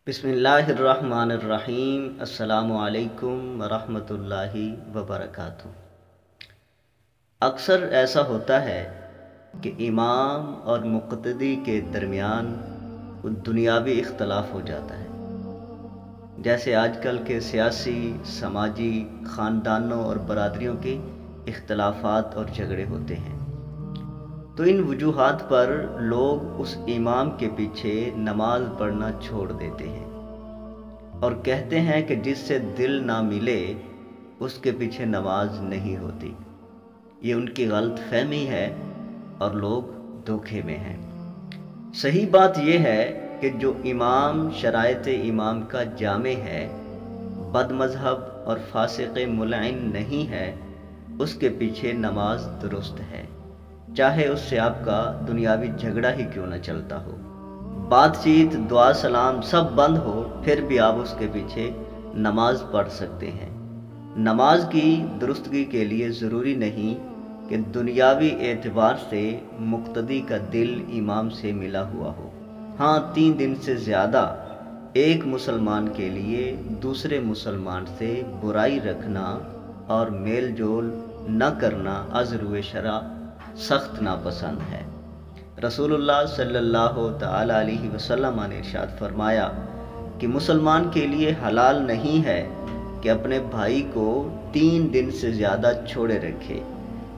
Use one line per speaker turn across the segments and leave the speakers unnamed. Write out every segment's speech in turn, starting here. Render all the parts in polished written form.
बिस्मिल्लाहिर्रहमानिर्रहीम। अस्सलामु अलैकुम वरहमतुल्लाहि वबरकातुहू। अक्सर ऐसा होता है कि इमाम और मुक़्तदी के दरमियान दुनियावी इख्तलाफ हो जाता है। जैसे आजकल के सियासी, समाजी, ख़ानदानों और बरादरियों के इख्तलाफात और झगड़े होते हैं, तो इन वजूहात पर लोग उस इमाम के पीछे नमाज पढ़ना छोड़ देते हैं और कहते हैं कि जिससे दिल ना मिले उसके पीछे नमाज नहीं होती। ये उनकी गलत फहमी है और लोग धोखे में हैं। सही बात यह है कि जो इमाम शरायत इमाम का जामे है, बदमज़हब और फासिक़ मुलअन नहीं है, उसके पीछे नमाज दुरुस्त है, चाहे उससे आपका दुनियावी झगड़ा ही क्यों न चलता हो। बातचीत, दुआ सलाम सब बंद हो, फिर भी आप उसके पीछे नमाज पढ़ सकते हैं। नमाज की दुरुस्तगी के लिए ज़रूरी नहीं कि दुनियावी एतबार से मुक़्तदी का दिल इमाम से मिला हुआ हो। हाँ, 3 दिन से ज़्यादा एक मुसलमान के लिए दूसरे मुसलमान से बुराई रखना और मेल जोल न करना अज़्र शरा सख्त नापसंद है। रसूलुल्लाह सल्लल्लाहु तआला अलैहि वसल्लम ने इरशाद फरमाया कि मुसलमान के लिए हलाल नहीं है कि अपने भाई को 3 दिन से ज़्यादा छोड़े रखे।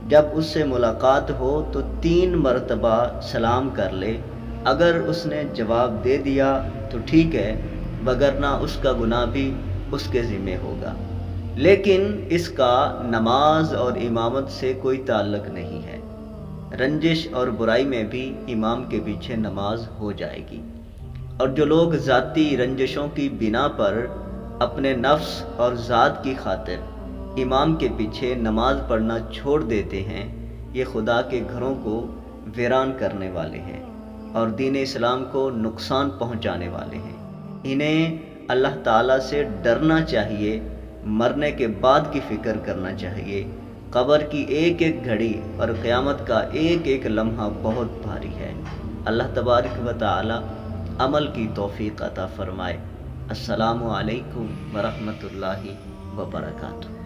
जब उससे मुलाकात हो तो 3 मरतबा सलाम कर ले। अगर उसने जवाब दे दिया तो ठीक है, वगरना उसका गुनाह भी उसके ज़िम्मे होगा। लेकिन इसका नमाज और इमामत से कोई ताल्लुक़ नहीं है। रंजिश और बुराई में भी इमाम के पीछे नमाज हो जाएगी। और जो लोग ज़ाती रंजिशों की बिना पर अपने नफ्स और ज़ात की खातिर इमाम के पीछे नमाज पढ़ना छोड़ देते हैं, ये खुदा के घरों को वीरान करने वाले हैं और दीन इस्लाम को नुकसान पहुंचाने वाले हैं। इन्हें अल्लाह ताला से डरना चाहिए, मरने के बाद की फ़िक्र करना चाहिए। कब्र की एक एक घड़ी और क़यामत का एक एक लम्हा बहुत भारी है। अल्लाह तबारक व तआला अमल की तौफ़ीक़ अता फ़रमाए। अस्सलामु अलैकुम व रहमतुल्लाहि व बरकातुहू।